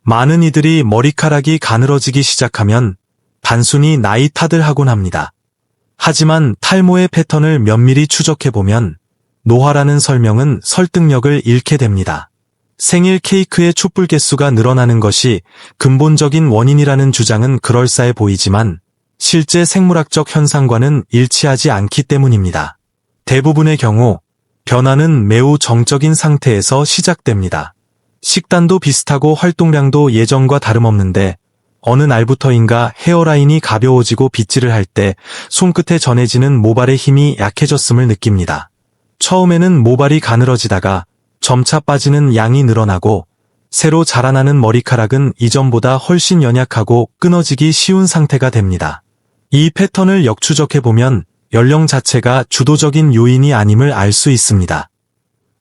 많은 이들이 머리카락이 가늘어지기 시작하면 단순히 나이 탓을 하곤 합니다. 하지만 탈모의 패턴을 면밀히 추적해보면 노화라는 설명은 설득력을 잃게 됩니다. 생일 케이크의 촛불 개수가 늘어나는 것이 근본적인 원인이라는 주장은 그럴싸해 보이지만 실제 생물학적 현상과는 일치하지 않기 때문입니다. 대부분의 경우 변화는 매우 정적인 상태에서 시작됩니다. 식단도 비슷하고 활동량도 예전과 다름없는데 어느 날부터인가 헤어라인이 가벼워지고 빗질을 할 때 손끝에 전해지는 모발의 힘이 약해졌음을 느낍니다. 처음에는 모발이 가늘어지다가 점차 빠지는 양이 늘어나고 새로 자라나는 머리카락은 이전보다 훨씬 연약하고 끊어지기 쉬운 상태가 됩니다. 이 패턴을 역추적해보면 연령 자체가 주도적인 요인이 아님을 알 수 있습니다.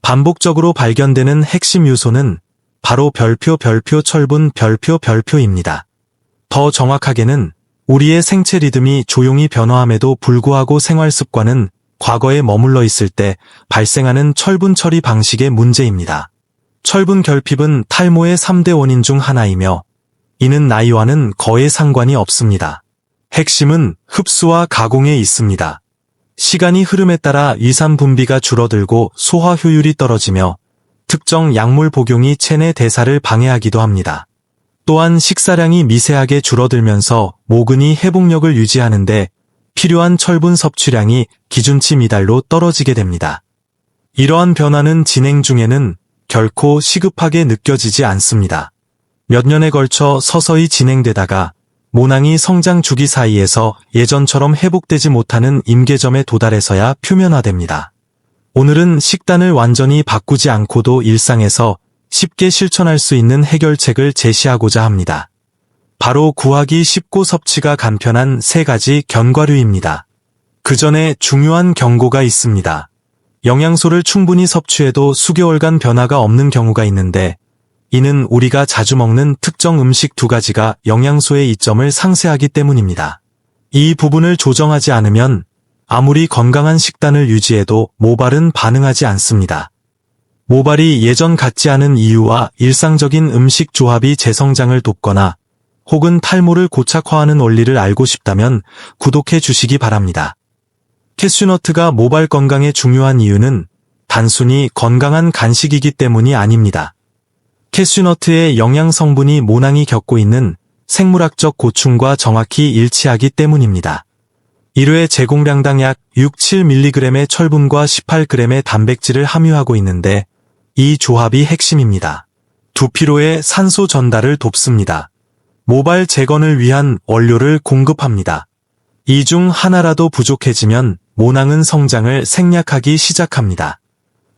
반복적으로 발견되는 핵심 요소는 바로 별표 철분 별표입니다. 더 정확하게는 우리의 생체 리듬이 조용히 변화함에도 불구하고 생활 습관은 과거에 머물러 있을 때 발생하는 철분 처리 방식의 문제입니다. 철분 결핍은 탈모의 3대 원인 중 하나이며 이는 나이와는 거의 상관이 없습니다. 핵심은 흡수와 가공에 있습니다. 시간이 흐름에 따라 위산 분비가 줄어들고 소화 효율이 떨어지며 특정 약물 복용이 체내 대사를 방해하기도 합니다. 또한 식사량이 미세하게 줄어들면서 모근이 회복력을 유지하는데 필요한 철분 섭취량이 기준치 미달로 떨어지게 됩니다. 이러한 변화는 진행 중에는 결코 시급하게 느껴지지 않습니다. 몇 년에 걸쳐 서서히 진행되다가 모낭이 성장 주기 사이에서 예전처럼 회복되지 못하는 임계점에 도달해서야 표면화됩니다. 오늘은 식단을 완전히 바꾸지 않고도 일상에서 쉽게 실천할 수 있는 해결책을 제시하고자 합니다. 바로 구하기 쉽고 섭취가 간편한 3가지 견과류입니다. 그 전에 중요한 경고가 있습니다. 영양소를 충분히 섭취해도 수개월간 변화가 없는 경우가 있는데 이는 우리가 자주 먹는 특정 음식 2가지가 영양소의 이점을 상쇄하기 때문입니다. 이 부분을 조정하지 않으면 아무리 건강한 식단을 유지해도 모발은 반응하지 않습니다. 모발이 예전 같지 않은 이유와 일상적인 음식 조합이 재성장을 돕거나 혹은 탈모를 고착화하는 원리를 알고 싶다면 구독해 주시기 바랍니다. 캐슈너트가 모발 건강에 중요한 이유는 단순히 건강한 간식이기 때문이 아닙니다. 캐슈너트의 영양 성분이 모낭이 겪고 있는 생물학적 고충과 정확히 일치하기 때문입니다. 1회 제공량당 약 6-7mg의 철분과 18g의 단백질을 함유하고 있는데 이 조합이 핵심입니다. 두피로의 산소 전달을 돕습니다. 모발 재건을 위한 원료를 공급합니다. 이 중 하나라도 부족해지면 모낭은 성장을 생략하기 시작합니다.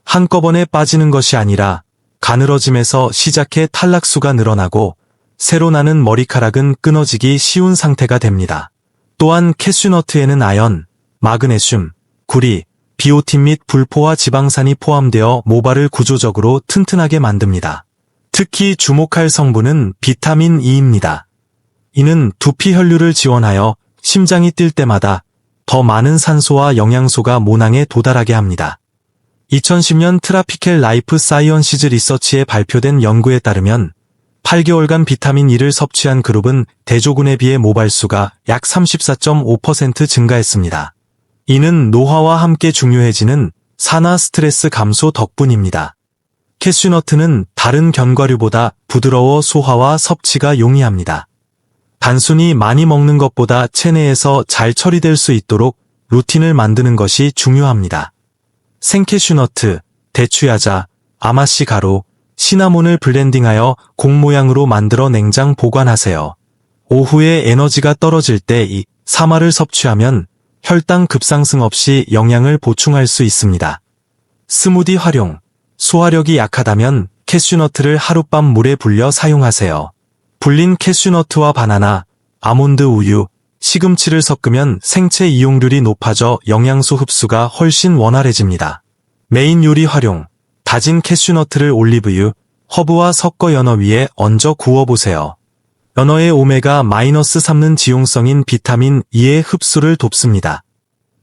한꺼번에 빠지는 것이 아니라 가늘어짐에서 시작해 탈락수가 늘어나고 새로 나는 머리카락은 끊어지기 쉬운 상태가 됩니다. 또한 캐슈너트에는 아연, 마그네슘, 구리, 비오틴 및 불포화 지방산이 포함되어 모발을 구조적으로 튼튼하게 만듭니다. 특히 주목할 성분은 비타민 E입니다. 이는 두피 혈류를 지원하여 심장이 뛸 때마다 더 많은 산소와 영양소가 모낭에 도달하게 합니다. 2010년 트라피켈 라이프 사이언시즈 리서치에 발표된 연구에 따르면 8개월간 비타민 E를 섭취한 그룹은 대조군에 비해 모발수가 약 34.5% 증가했습니다. 이는 노화와 함께 중요해지는 산화 스트레스 감소 덕분입니다. 캐슈너트는 다른 견과류보다 부드러워 소화와 섭취가 용이합니다. 단순히 많이 먹는 것보다 체내에서 잘 처리될 수 있도록 루틴을 만드는 것이 중요합니다. 생캐슈너트, 대추야자, 아마씨 가루, 시나몬을 블렌딩하여 공 모양으로 만들어 냉장 보관하세요. 오후에 에너지가 떨어질 때 이 사마를 섭취하면 혈당 급상승 없이 영양을 보충할 수 있습니다. 스무디 활용, 소화력이 약하다면 캐슈너트를 하룻밤 물에 불려 사용하세요. 불린 캐슈너트와 바나나, 아몬드 우유, 시금치를 섞으면 생체 이용률이 높아져 영양소 흡수가 훨씬 원활해집니다. 메인 요리 활용, 다진 캐슈너트를 올리브유, 허브와 섞어 연어 위에 얹어 구워보세요. 연어의 오메가-3는 지용성인 비타민 E의 흡수를 돕습니다.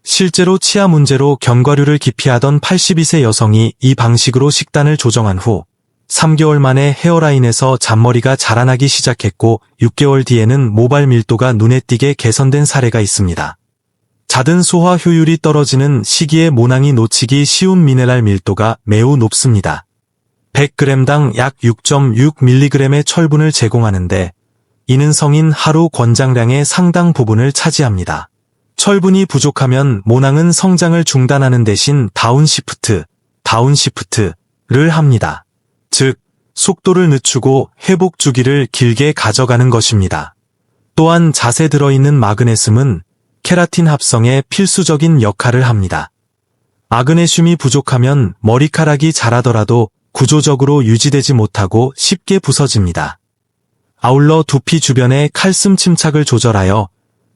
실제로 치아 문제로 견과류를 기피하던 82세 여성이 이 방식으로 식단을 조정한 후 3개월 만에 헤어라인에서 잔머리가 자라나기 시작했고 6개월 뒤에는 모발 밀도가 눈에 띄게 개선된 사례가 있습니다. 잦은 소화 효율이 떨어지는 시기에 모낭이 놓치기 쉬운 미네랄 밀도가 매우 높습니다. 100g당 약 6.6mg의 철분을 제공하는데 이는 성인 하루 권장량의 상당 부분을 차지합니다. 철분이 부족하면 모낭은 성장을 중단하는 대신 다운시프트를 합니다. 즉, 속도를 늦추고 회복 주기를 길게 가져가는 것입니다. 또한 잣에 들어있는 마그네슘은 케라틴 합성에 필수적인 역할을 합니다. 마그네슘이 부족하면 머리카락이 자라더라도 구조적으로 유지되지 못하고 쉽게 부서집니다. 아울러 두피 주변의 칼슘 침착을 조절하여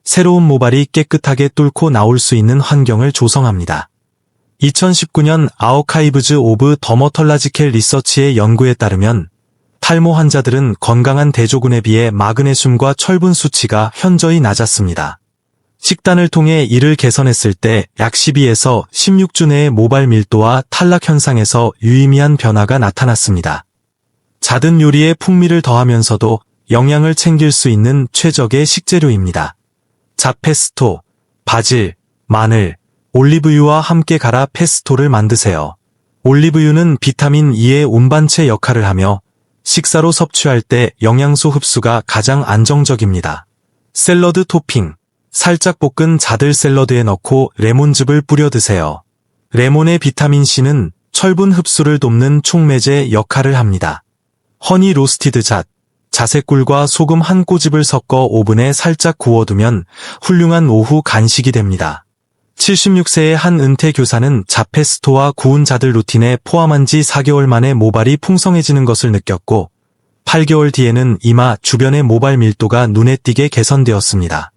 새로운 모발이 깨끗하게 뚫고 나올 수 있는 환경을 조성합니다. 2019년 아어카이브즈 오브 더머털라지컬 리서치의 연구에 따르면 탈모 환자들은 건강한 대조군에 비해 마그네슘과 철분 수치가 현저히 낮았습니다. 식단을 통해 이를 개선했을 때 약 12에서 16주 내의 모발 밀도와 탈락 현상에서 유의미한 변화가 나타났습니다. 잦은 요리에 풍미를 더하면서도 영양을 챙길 수 있는 최적의 식재료입니다. 잣 페스토, 바질, 마늘, 올리브유와 함께 갈아 페스토를 만드세요. 올리브유는 비타민 E의 운반체 역할을 하며 식사로 섭취할 때 영양소 흡수가 가장 안정적입니다. 샐러드 토핑, 살짝 볶은 잣을 샐러드에 넣고 레몬즙을 뿌려 드세요. 레몬의 비타민 C는 철분 흡수를 돕는 촉매제 역할을 합니다. 허니 로스티드 잣의 꿀과 소금 한 꼬집을 섞어 오븐에 살짝 구워두면 훌륭한 오후 간식이 됩니다. 76세의 한 은퇴 교사는 잣 페스토와 구운 잣을 루틴에 포함한 지 4개월 만에 모발이 풍성해지는 것을 느꼈고 8개월 뒤에는 이마 주변의 모발 밀도가 눈에 띄게 개선되었습니다.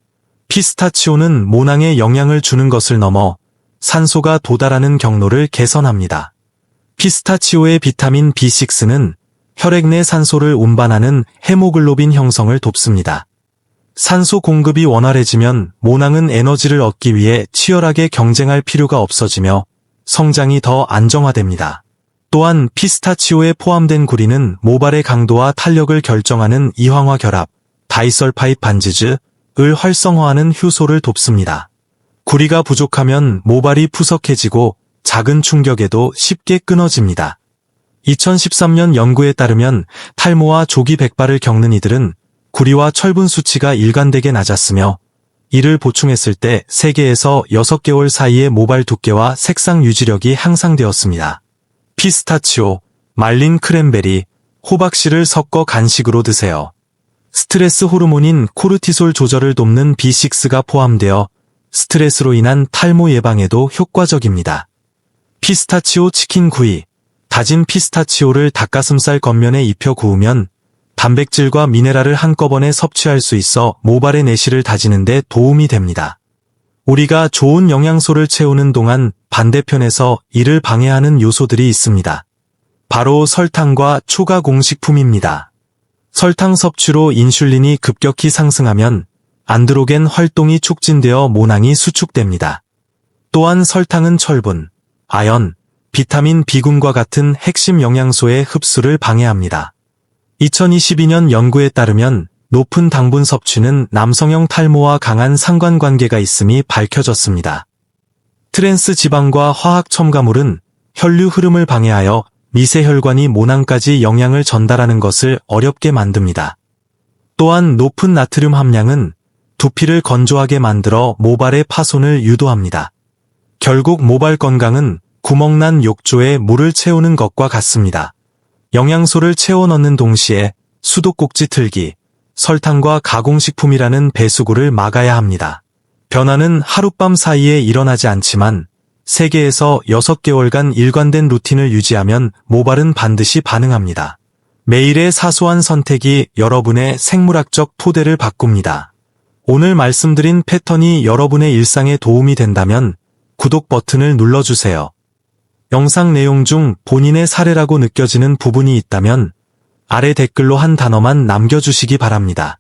피스타치오는 모낭에 영양을 주는 것을 넘어 산소가 도달하는 경로를 개선합니다. 피스타치오의 비타민 B6는 혈액 내 산소를 운반하는 헤모글로빈 형성을 돕습니다. 산소 공급이 원활해지면 모낭은 에너지를 얻기 위해 치열하게 경쟁할 필요가 없어지며 성장이 더 안정화됩니다. 또한 피스타치오에 포함된 구리는 모발의 강도와 탄력을 결정하는 이황화 결합, 다이설파입 반지즈을 활성화하는 효소를 돕습니다. 구리가 부족하면 모발이 푸석해지고 작은 충격에도 쉽게 끊어집니다. 2013년 연구에 따르면 탈모와 조기 백발을 겪는 이들은 구리와 철분 수치가 일관되게 낮았으며 이를 보충했을 때 3개에서 6개월 사이의 모발 두께와 색상 유지력이 향상되었습니다. 피스타치오, 말린 크랜베리, 호박씨를 섞어 간식으로 드세요. 스트레스 호르몬인 코르티솔 조절을 돕는 B6가 포함되어 스트레스로 인한 탈모 예방에도 효과적입니다. 피스타치오 치킨 구이, 다진 피스타치오를 닭가슴살 겉면에 입혀 구우면 단백질과 미네랄을 한꺼번에 섭취할 수 있어 모발의 내실을 다지는 데 도움이 됩니다. 우리가 좋은 영양소를 채우는 동안 반대편에서 이를 방해하는 요소들이 있습니다. 바로 설탕과 초가 공식품입니다. 설탕 섭취로 인슐린이 급격히 상승하면 안드로겐 활동이 촉진되어 모낭이 수축됩니다. 또한 설탕은 철분, 아연, 비타민 B군과 같은 핵심 영양소의 흡수를 방해합니다. 2022년 연구에 따르면 높은 당분 섭취는 남성형 탈모와 강한 상관관계가 있음이 밝혀졌습니다. 트랜스 지방과 화학 첨가물은 혈류 흐름을 방해하여 미세혈관이 모낭까지 영양을 전달하는 것을 어렵게 만듭니다. 또한 높은 나트륨 함량은 두피를 건조하게 만들어 모발의 파손을 유도합니다. 결국 모발 건강은 구멍난 욕조에 물을 채우는 것과 같습니다. 영양소를 채워 넣는 동시에 수도꼭지 틀기, 설탕과 가공식품이라는 배수구를 막아야 합니다. 변화는 하룻밤 사이에 일어나지 않지만 3개에서 6개월간 일관된 루틴을 유지하면 모발은 반드시 반응합니다. 매일의 사소한 선택이 여러분의 생물학적 토대를 바꿉니다. 오늘 말씀드린 패턴이 여러분의 일상에 도움이 된다면 구독 버튼을 눌러주세요. 영상 내용 중 본인의 사례라고 느껴지는 부분이 있다면 아래 댓글로 한 단어만 남겨주시기 바랍니다.